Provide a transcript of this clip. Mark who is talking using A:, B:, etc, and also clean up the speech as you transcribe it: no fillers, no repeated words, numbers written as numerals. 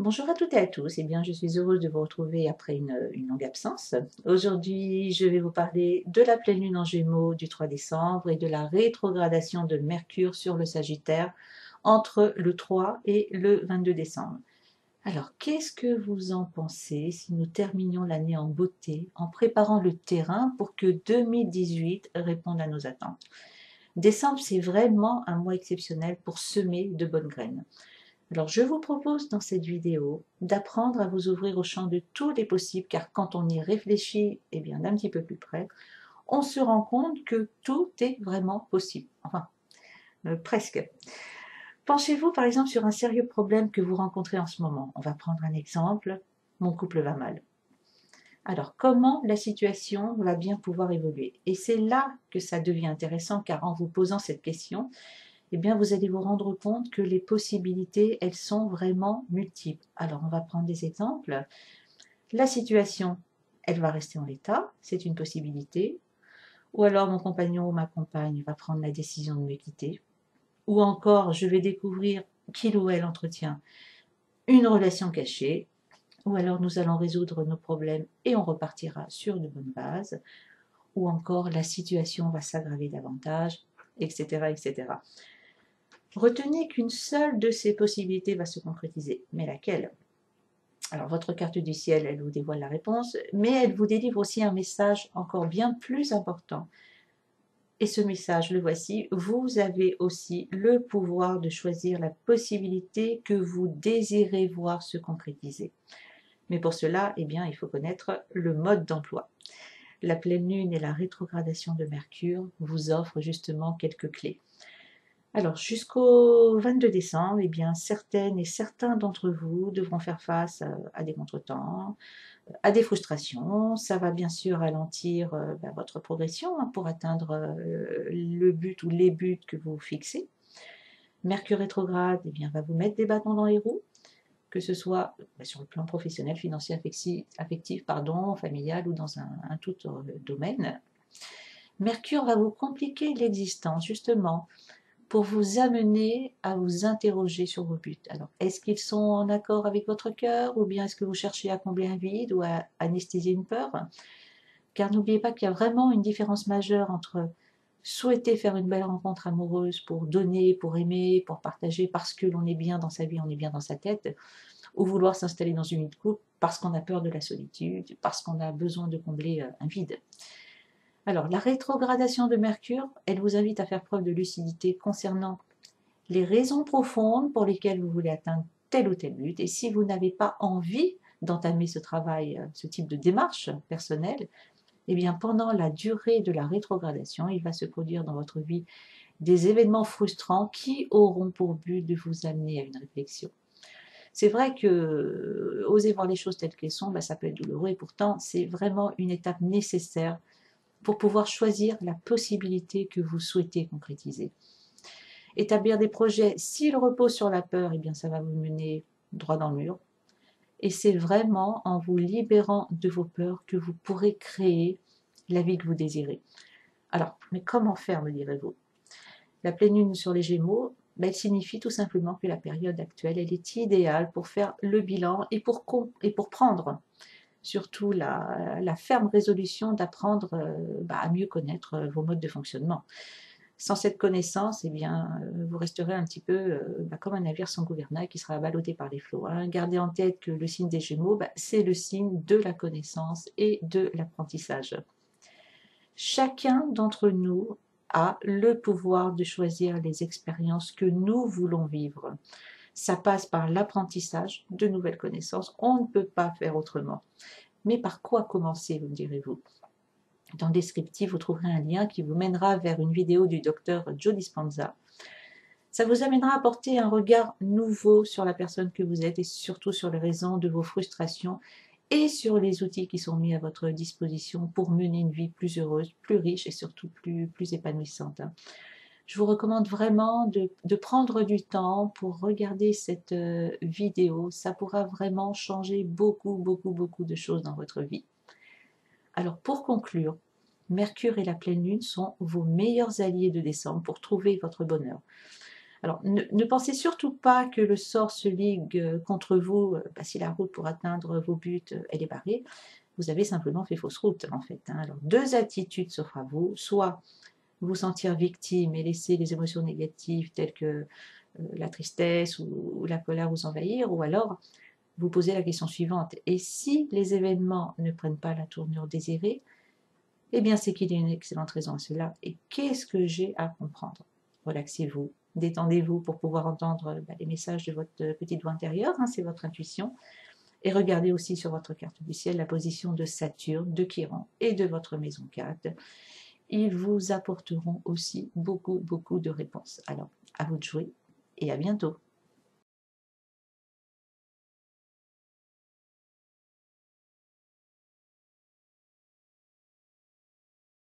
A: Bonjour à toutes et à tous, bien, je suis heureuse de vous retrouver après une longue absence. Aujourd'hui, je vais vous parler de la pleine lune en Gémeaux du 3 décembre et de la rétrogradation de Mercure sur le Sagittaire entre le 3 et le 22 décembre. Alors, qu'est-ce que vous en pensez si nous terminions l'année en beauté, en préparant le terrain pour que 2018 réponde à nos attentes? Décembre, c'est vraiment un mois exceptionnel pour semer de bonnes graines. Alors, je vous propose dans cette vidéo d'apprendre à vous ouvrir au champ de tous les possibles, car quand on y réfléchit bien d'un petit peu plus près, on se rend compte que tout est vraiment possible. Enfin, presque. Penchez-vous par exemple sur un sérieux problème que vous rencontrez en ce moment. On va prendre un exemple. Mon couple va mal. Alors, comment la situation va bien pouvoir évoluer? Et c'est là que ça devient intéressant, car en vous posant cette question, vous allez vous rendre compte que les possibilités, elles sont vraiment multiples. Alors, on va prendre des exemples. La situation, elle va rester en l'état, c'est une possibilité. Ou alors, mon compagnon ou ma compagne va prendre la décision de me quitter. Ou encore, je vais découvrir qu'il ou elle entretient une relation cachée. Ou alors, nous allons résoudre nos problèmes et on repartira sur de bonnes bases. Ou encore, la situation va s'aggraver davantage, etc., etc. Retenez qu'une seule de ces possibilités va se concrétiser. Mais laquelle? Alors, votre carte du ciel, elle vous dévoile la réponse, mais elle vous délivre aussi un message encore bien plus important. Et ce message, le voici, vous avez aussi le pouvoir de choisir la possibilité que vous désirez voir se concrétiser. Mais pour cela, il faut connaître le mode d'emploi. La pleine lune et la rétrogradation de Mercure vous offrent justement quelques clés. Alors, jusqu'au 22 décembre, certaines et certains d'entre vous devront faire face à des contretemps, à des frustrations. Ça va bien sûr ralentir votre progression pour atteindre le but ou les buts que vous fixez. Mercure rétrograde va vous mettre des bâtons dans les roues, que ce soit sur le plan professionnel, financier, affectif, familial ou dans un tout domaine. Mercure va vous compliquer l'existence, justement, pour vous amener à vous interroger sur vos buts. Alors, est-ce qu'ils sont en accord avec votre cœur, ou bien est-ce que vous cherchez à combler un vide ou à anesthésier une peur? Car n'oubliez pas qu'il y a vraiment une différence majeure entre souhaiter faire une belle rencontre amoureuse pour donner, pour aimer, pour partager, parce que l'on est bien dans sa vie, on est bien dans sa tête, ou vouloir s'installer dans une vie de couple parce qu'on a peur de la solitude, parce qu'on a besoin de combler un vide. Alors, la rétrogradation de Mercure, elle vous invite à faire preuve de lucidité concernant les raisons profondes pour lesquelles vous voulez atteindre tel ou tel but. Et si vous n'avez pas envie d'entamer ce travail, ce type de démarche personnelle, pendant la durée de la rétrogradation, il va se produire dans votre vie des événements frustrants qui auront pour but de vous amener à une réflexion. C'est vrai que oser voir les choses telles qu'elles sont, ça peut être douloureux, et pourtant c'est vraiment une étape nécessaire pour pouvoir choisir la possibilité que vous souhaitez concrétiser. Établir des projets, s'ils reposent sur la peur, ça va vous mener droit dans le mur. Et c'est vraiment en vous libérant de vos peurs que vous pourrez créer la vie que vous désirez. Alors, mais comment faire, me direz-vous? La pleine lune sur les Gémeaux, elle signifie tout simplement que la période actuelle, elle est idéale pour faire le bilan et pour prendre surtout la ferme résolution d'apprendre à mieux connaître vos modes de fonctionnement. Sans cette connaissance, vous resterez un petit peu comme un navire sans gouvernail qui sera ballotté par les flots. Gardez en tête que le signe des Gémeaux, c'est le signe de la connaissance et de l'apprentissage. Chacun d'entre nous a le pouvoir de choisir les expériences que nous voulons vivre. Ça passe par l'apprentissage de nouvelles connaissances. On ne peut pas faire autrement. Mais par quoi commencer, vous me direz-vous? Dans le descriptif, vous trouverez un lien qui vous mènera vers une vidéo du docteur Joe Dispenza. Ça vous amènera à porter un regard nouveau sur la personne que vous êtes et surtout sur les raisons de vos frustrations et sur les outils qui sont mis à votre disposition pour mener une vie plus heureuse, plus riche et surtout plus épanouissante. Je vous recommande vraiment de prendre du temps pour regarder cette vidéo. Ça pourra vraiment changer beaucoup de choses dans votre vie. Alors pour conclure, Mercure et la pleine lune sont vos meilleurs alliés de décembre pour trouver votre bonheur. Alors, ne pensez surtout pas que le sort se ligue contre vous, si la route pour atteindre vos buts, elle est barrée. Vous avez simplement fait fausse route, en fait, hein. Alors, deux attitudes s'offrent à vous, soit vous sentir victime et laisser les émotions négatives telles que la tristesse ou la colère vous envahir, ou alors vous posez la question suivante: et si les événements ne prennent pas la tournure désirée, eh bien c'est qu'il y a une excellente raison à cela, et qu'est-ce que j'ai à comprendre? Relaxez-vous, détendez-vous pour pouvoir entendre les messages de votre petite voix intérieure, hein, c'est votre intuition, et regardez aussi sur votre carte du ciel la position de Saturne, de Chiron et de votre maison 4. Ils vous apporteront aussi beaucoup de réponses. Alors, à vous de jouer et à bientôt.